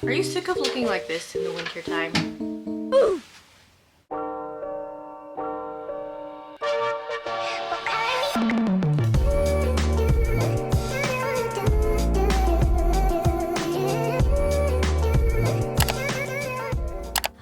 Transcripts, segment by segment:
Are you sick of looking like this in the winter time?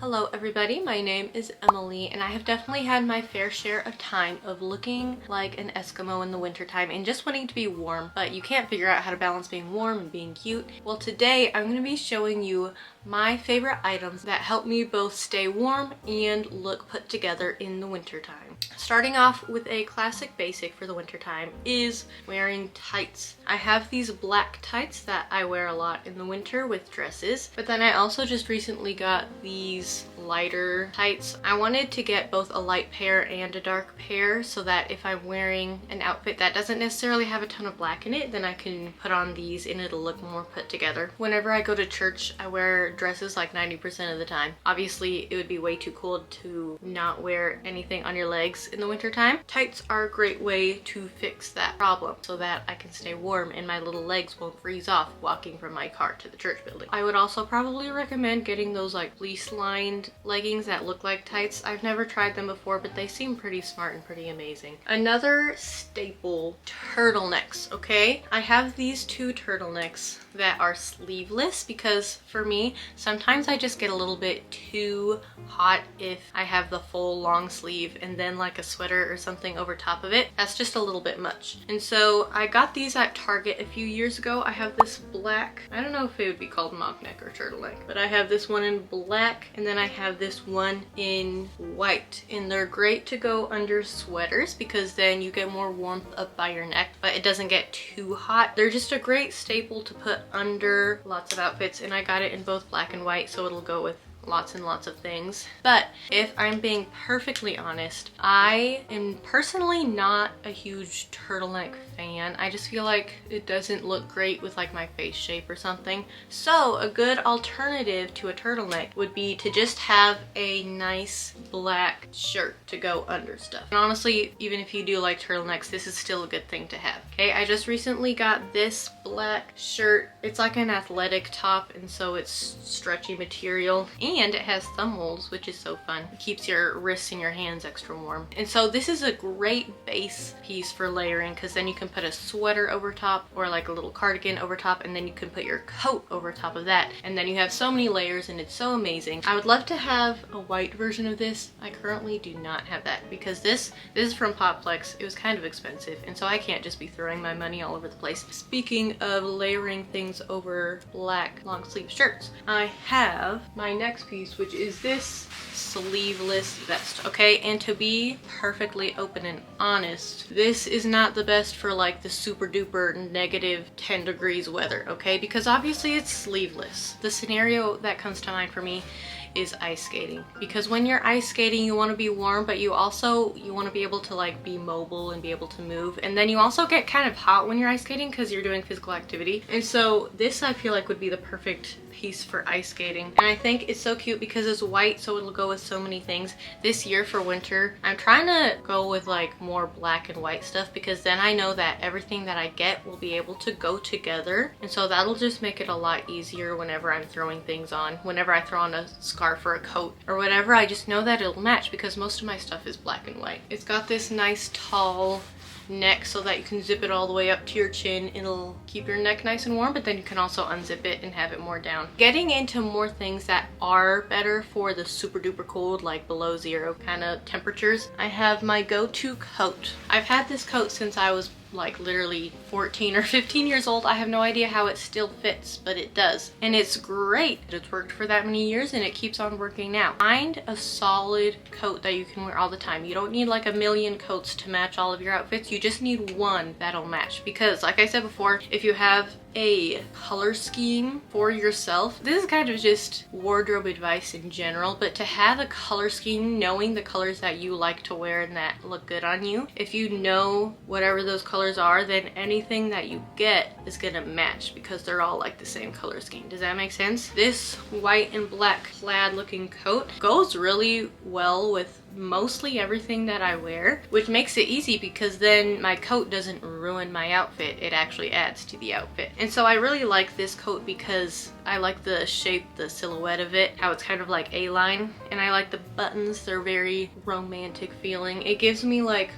Hello everybody, my name is Emily and I have definitely had my fair share of time of looking like an Eskimo in the wintertime and just wanting to be warm, but you can't figure out how to balance being warm and being cute. Well, today I'm going to be showing you my favorite items that help me both stay warm and look put together in the wintertime. Starting off with a classic basic for the wintertime is wearing tights. I have these black tights that I wear a lot in the winter with dresses, but then I also just recently got these lighter tights. I wanted to get both a light pair and a dark pair so that if I'm wearing an outfit that doesn't necessarily have a ton of black in it, then I can put on these and it'll look more put together. Whenever I go to church, I wear dresses like 90% of the time. Obviously, it would be way too cold to not wear anything on your legs in the winter time. Tights are a great way to fix that problem so that I can stay warm and my little legs won't freeze off walking from my car to the church building. I would also probably recommend getting those like fleece lined leggings that look like tights. I've never tried them before, but they seem pretty smart and pretty amazing. Another staple, turtlenecks, okay? I have these two turtlenecks that are sleeveless because for me, sometimes I just get a little bit too hot if I have the full long sleeve and then like a sweater or something over top of it. That's just a little bit much. And so I got these at Target a few years ago. I have this black, I don't know if it would be called mock neck or turtleneck, but I have this one in black and then I have this one in white, and they're great to go under sweaters because then you get more warmth up by your neck, but it doesn't get too hot. They're just a great staple to put under lots of outfits, and I got it in both black and white, so it'll go with lots and lots of things. But if I'm being perfectly honest, I am personally not a huge turtleneck fan. I just feel like it doesn't look great with like my face shape or something. So a good alternative to a turtleneck would be to just have a nice black shirt to go under stuff. And honestly, even if you do like turtlenecks, this is still a good thing to have. Okay, I just recently got this black shirt. It's like an athletic top, and so it's stretchy material. And it has thumb holes, which is so fun. It keeps your wrists and your hands extra warm. And so this is a great base piece for layering because then you can put a sweater over top or like a little cardigan over top, and then you can put your coat over top of that. And then you have so many layers and it's so amazing. I would love to have a white version of this. I currently do not have that because this is from Popflex. It was kind of expensive, and so I can't just be throwing my money all over the place. Speaking of layering things over black long sleeve shirts, I have my next piece, which is this sleeveless vest, okay? And to be perfectly open and honest, this is not the best for like the super duper negative 10 degrees weather, okay? Because obviously it's sleeveless. The scenario that comes to mind for me is ice skating, because when you're ice skating you want to be warm, but you want to be able to like be mobile and be able to move, and then you also get kind of hot when you're ice skating because you're doing physical activity. And so this I feel like would be the perfect piece for ice skating, and I think it's so cute because it's white, so it'll go with so many things. This year for winter I'm trying to go with like more black and white stuff because then I know that everything that I get will be able to go together, and so that'll just make it a lot easier whenever I'm throwing things on. Whenever I throw on a scarf or a coat or whatever, I just know that it'll match because most of my stuff is black and white. It's got this nice tall neck so that you can zip it all the way up to your chin. It'll keep your neck nice and warm, but then you can also unzip it and have it more down. Getting into more things that are better for the super duper cold, like below zero kind of temperatures, I have my go-to coat. I've had this coat since I was like literally 14 or 15 years old. I have no idea how it still fits, but it does. And it's great. It's worked for that many years and it keeps on working now. Find a solid coat that you can wear all the time. You don't need like a million coats to match all of your outfits. You just need one that'll match, because like I said before, if you have a color scheme for yourself, this is kind of just wardrobe advice in general, but to have a color scheme, knowing the colors that you like to wear and that look good on you, if you know whatever those colors are, then anything that you get is gonna match because they're all like the same color scheme. Does that make sense? This white and black plaid looking coat goes really well with mostly everything that I wear, which makes it easy because then my coat doesn't ruin my outfit. It actually adds to the outfit. And so I really like this coat because I like the shape, the silhouette of it, how it's kind of like A-line, and I like the buttons. They're very romantic feeling. It gives me like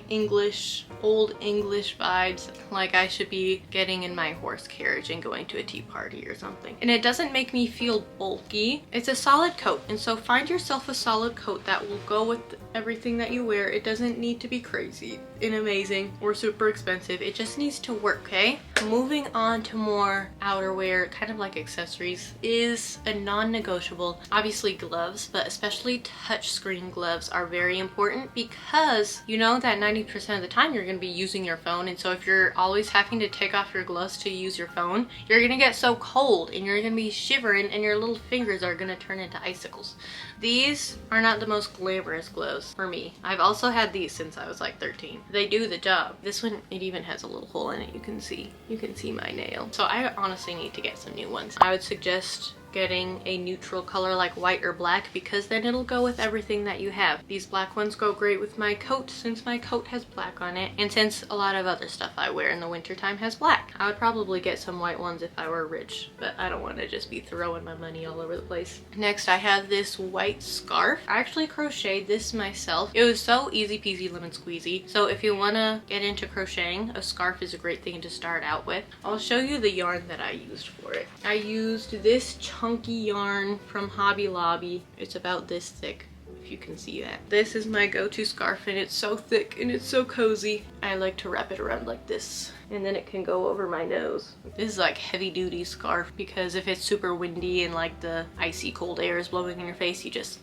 English, old English vibes, like I should be getting in my horse carriage and going to a tea party or something. And it doesn't make me feel bulky. It's a solid coat, and so find yourself a solid coat that will go with everything that you wear. It doesn't need to be crazy and amazing or super expensive. It just needs to work, okay? Moving on to more outerwear, kind of like accessories, is a non-negotiable. Obviously gloves, but especially touchscreen gloves are very important because you know that 90% of the time you're going to be using your phone, and so if you're always having to take off your gloves to use your phone, you're going to get so cold and you're going to be shivering and your little fingers are going to turn into icicles. These are not the most glamorous gloves for me. I've also had these since I was like 13. They do the job. This one, it even has a little hole in it. You can see my nail. So I honestly need to get some new ones. I would suggest getting a neutral color like white or black because then it'll go with everything that you have. These black ones go great with my coat since my coat has black on it, and since a lot of other stuff I wear in the wintertime has black. I would probably get some white ones if I were rich, but I don't want to just be throwing my money all over the place. Next, I have this white scarf. I actually crocheted this myself. It was so easy peasy lemon squeezy. So if you want to get into crocheting, a scarf is a great thing to start out with. I'll show you the yarn that I used for it. I used this chunky yarn from Hobby Lobby. It's about this thick, if you can see that. This is my go-to scarf, and it's so thick and it's so cozy. I like to wrap it around like this, and then it can go over my nose. This is like heavy duty scarf because if it's super windy and like the icy cold air is blowing in your face, you just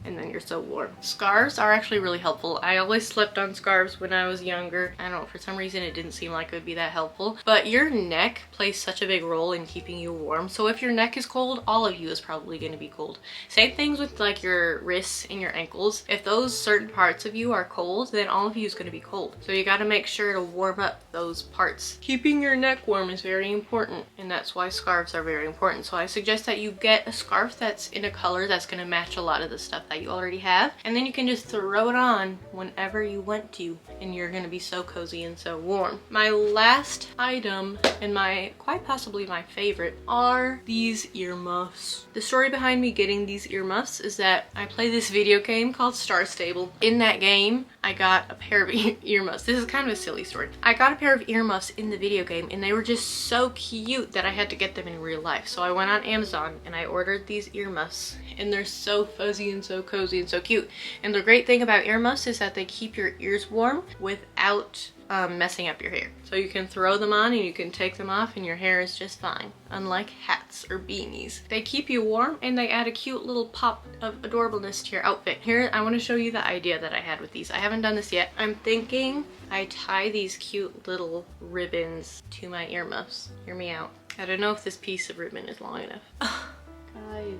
and then you're so warm. Scarves are actually really helpful. I always slept on scarves when I was younger. I don't know, for some reason it didn't seem like it would be that helpful. But your neck plays such a big role in keeping you warm. So if your neck is cold, all of you is probably going to be cold. Same things with like your wrists and your ankles. If those certain parts of you are cold, then all of you is going to be cold. So you got to make sure to warm up those parts. Keeping your neck warm is very important, and that's why scarves are very important. So I suggest that you get a scarf that's in a color that's going to match a lot of the stuff that you already have, and then you can just throw it on whenever you want to, and you're gonna be so cozy and so warm. My last item, and quite possibly my favorite, are these earmuffs. The story behind me getting these earmuffs is that I play this video game called Star Stable. In that game, I got a pair of earmuffs. This is kind of a silly story. I got a pair of earmuffs in the video game, and they were just so cute that I had to get them in real life. So I went on Amazon and I ordered these earmuffs, and they're so fuzzy and so cozy and so cute. And the great thing about earmuffs is that they keep your ears warm without messing up your hair. So you can throw them on and you can take them off and your hair is just fine. Unlike hats or beanies. They keep you warm and they add a cute little pop of adorableness to your outfit. Here, I want to show you the idea that I had with these. I haven't done this yet. I'm thinking I tie these cute little ribbons to my earmuffs. Hear me out. I don't know if this piece of ribbon is long enough. Guys,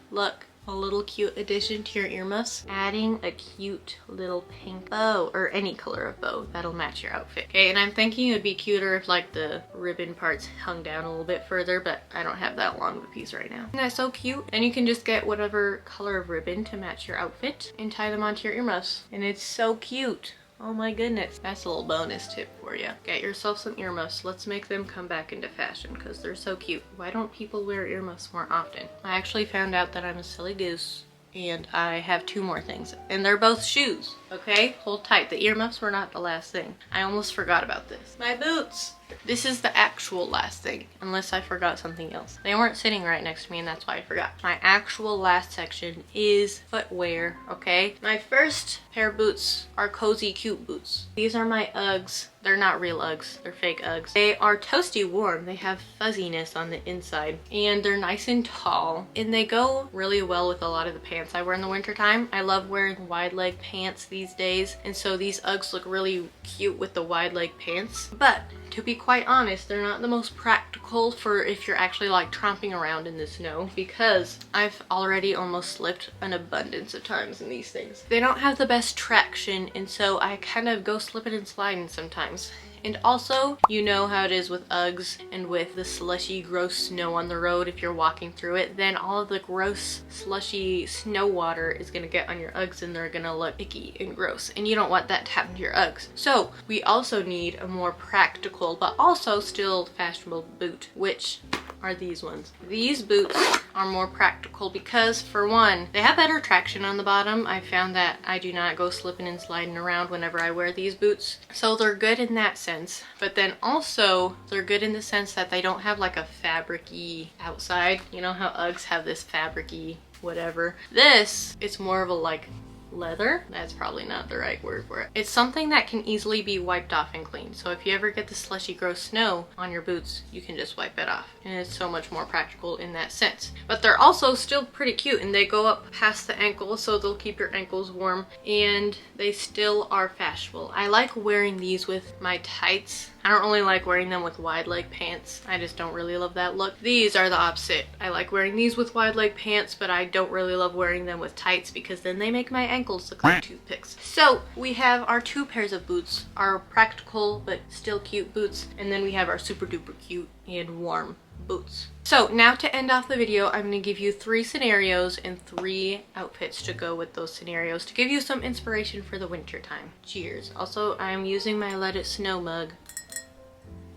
look. A little cute addition to your earmuffs. Adding a cute little pink bow, or any color of bow that'll match your outfit. Okay, and I'm thinking it would be cuter if like the ribbon parts hung down a little bit further, but I don't have that long of a piece right now. Isn't that so cute? And you can just get whatever color of ribbon to match your outfit and tie them onto your earmuffs. And it's so cute. Oh my goodness. That's a little bonus tip for you. Get yourself some earmuffs. Let's make them come back into fashion because they're so cute. Why don't people wear earmuffs more often? I actually found out that I'm a silly goose and I have two more things, and they're both shoes. Okay, hold tight. The earmuffs were not the last thing. I almost forgot about this. My boots. This is the actual last thing, unless I forgot something else. They weren't sitting right next to me and that's why I forgot. My actual last section is footwear, okay? My first pair of boots are cozy cute boots. These are my Uggs. They're not real Uggs, they're fake Uggs. They are toasty warm. They have fuzziness on the inside and they're nice and tall, and they go really well with a lot of the pants I wear in the wintertime. I love wearing wide leg pants these days, and so these Uggs look really cute with the wide leg pants. But to be quite honest, they're not the most practical for if you're actually like tromping around in the snow, because I've already almost slipped an abundance of times in these things. They don't have the best traction, and so I kind of go slipping and sliding sometimes. And also, you know how it is with Uggs and with the slushy, gross snow on the road. If you're walking through it, then all of the gross, slushy snow water is gonna get on your Uggs and they're gonna look icky and gross. And you don't want that to happen to your Uggs. So we also need a more practical, but also still fashionable boot, which are these ones. These boots are more practical because, for one, they have better traction on the bottom. I found that I do not go slipping and sliding around whenever I wear these boots. So they're good in that sense. But then also, they're good in the sense that they don't have like a fabric-y outside. You know how Uggs have this fabric-y whatever. This, it's more of a like leather. That's probably not the right word for it. It's something that can easily be wiped off and cleaned. So if you ever get the slushy gross snow on your boots, you can just wipe it off. And it's so much more practical in that sense. But they're also still pretty cute, and they go up past the ankle, so they'll keep your ankles warm, and they still are fashionable. I like wearing these with my tights. I don't really like wearing them with wide leg pants. I just don't really love that look. These are the opposite. I like wearing these with wide leg pants, but I don't really love wearing them with tights because then they make my ankles look like toothpicks. So we have our two pairs of boots, our practical but still cute boots, and then we have our super duper cute and warm boots. So now to end off the video, I'm going to give you 3 scenarios and 3 outfits to go with those scenarios to give you some inspiration for the winter time. Cheers. Also, I'm using my Let It Snow mug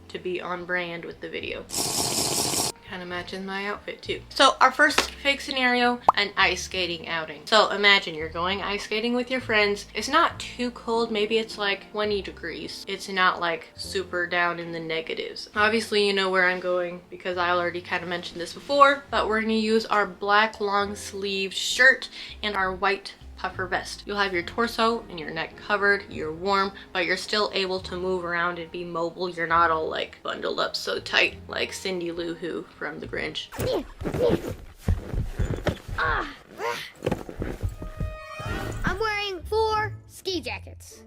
to be on brand with the video. Kind of matches my outfit too. So our first fake scenario, an ice skating outing. So imagine you're going ice skating with your friends. It's not too cold, maybe it's like 20 degrees. It's not like super down in the negatives. Obviously you know where I'm going because I already kind of mentioned this before, but we're gonna use our black long sleeve shirt and our white puffer vest. You'll have your torso and your neck covered, you're warm, but you're still able to move around and be mobile. You're not all like bundled up so tight like Cindy Lou Who from The Grinch. I'm wearing 4 ski jackets.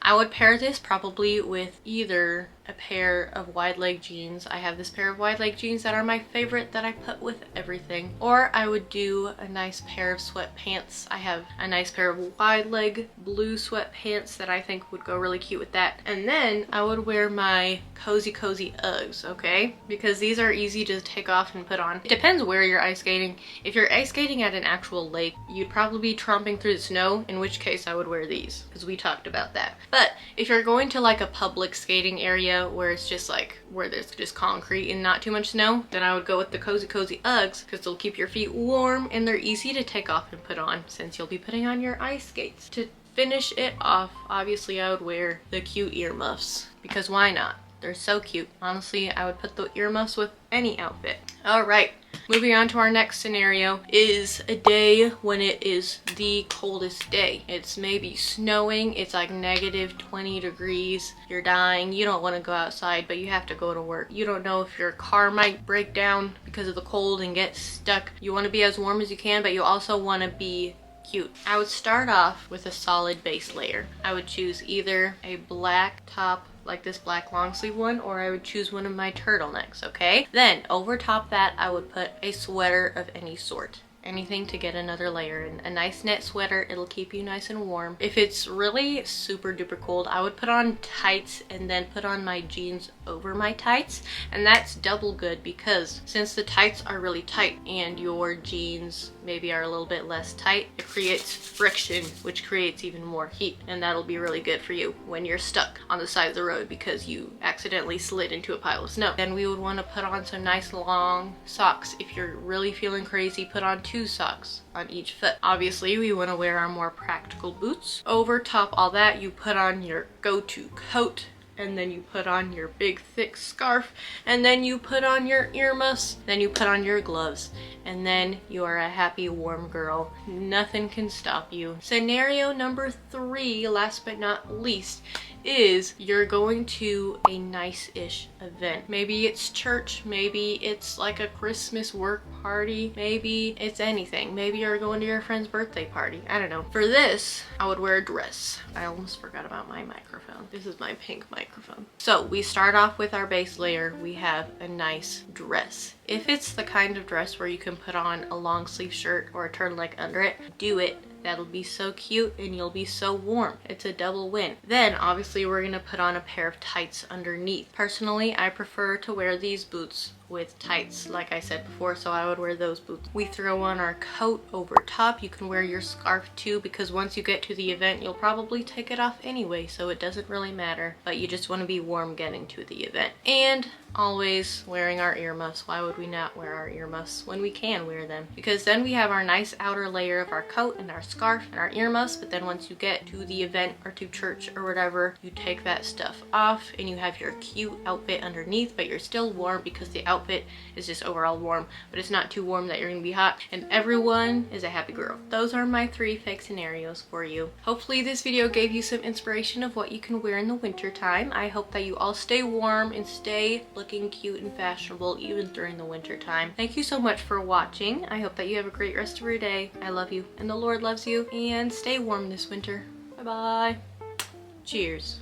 I would pair this probably with either a pair of wide leg jeans. I have this pair of wide leg jeans that are my favorite that I put with everything. Or I would do a nice pair of sweatpants. I have a nice pair of wide leg blue sweatpants that I think would go really cute with that. And then I would wear my cozy Uggs, okay? Because these are easy to take off and put on. It depends where you're ice skating. If you're ice skating at an actual lake, you'd probably be tromping through the snow, in which case I would wear these, because we talked about that. But if you're going to like a public skating area where it's just like, where there's just concrete and not too much snow, then I would go with the cozy Uggs because they'll keep your feet warm and they're easy to take off and put on since you'll be putting on your ice skates. To finish it off, obviously I would wear the cute earmuffs because why not? They're so cute. Honestly, I would put the earmuffs with any outfit. All right, moving on to our next scenario is a day when it is the coldest day. It's maybe snowing, it's like negative 20 degrees, you're dying, you don't want to go outside, but you have to go to work. You don't know if your car might break down because of the cold and get stuck. You want to be as warm as you can, but you also want to be cute. I would start off with a solid base layer. I would choose either a black top like this black long sleeve one, or I would choose one of my turtlenecks, okay? Then over top that I would put a sweater of any sort. Anything to get another layer in. A nice knit sweater, it'll keep you nice and warm. If it's really super duper cold, I would put on tights and then put on my jeans over my tights, and that's double good because since the tights are really tight and your jeans maybe are a little bit less tight, it creates friction, which creates even more heat, and that'll be really good for you when you're stuck on the side of the road because you accidentally slid into a pile of snow. Then we would want to put on some nice long socks. If you're really feeling crazy, put on 2 socks on each foot. Obviously, we want to wear our more practical boots. Over top all that, you put on your go-to coat, and then you put on your big thick scarf, and then you put on your earmuffs, then you put on your gloves, and then you are a happy warm girl. Nothing can stop you. Scenario number 3, last but not least, is you're going to a nice-ish event. Maybe it's church, maybe it's like a Christmas work party, maybe it's anything. Maybe you're going to your friend's birthday party. I don't know. For this, I would wear a dress. I almost forgot about my microphone. This is my pink microphone. So we start off with our base layer. We have a nice dress. If it's the kind of dress where you can put on a long sleeve shirt or a turtleneck under it, do it. That'll be so cute and you'll be so warm. It's a double win. Then obviously we're gonna put on a pair of tights underneath. Personally, I prefer to wear these boots with tights, like I said before, so I would wear those boots. We throw on our coat over top. You can wear your scarf too, because once you get to the event, you'll probably take it off anyway, so it doesn't really matter, but you just want to be warm getting to the event. And always wearing our earmuffs. Why would we not wear our earmuffs when we can wear them? Because then we have our nice outer layer of our coat and our scarf and our earmuffs, but then once you get to the event or to church or whatever, you take that stuff off and you have your cute outfit underneath, but you're still warm because the outfit is just overall warm, but it's not too warm that you're gonna be hot, and everyone is a happy girl. Those are my 3 fake scenarios for you. Hopefully this video gave you some inspiration of what you can wear in the winter time. I hope that you all stay warm and stay looking cute and fashionable even during the winter time. Thank you so much for watching. I hope that you have a great rest of your day. I love you and the Lord loves you, and stay warm this winter. Bye bye. Cheers.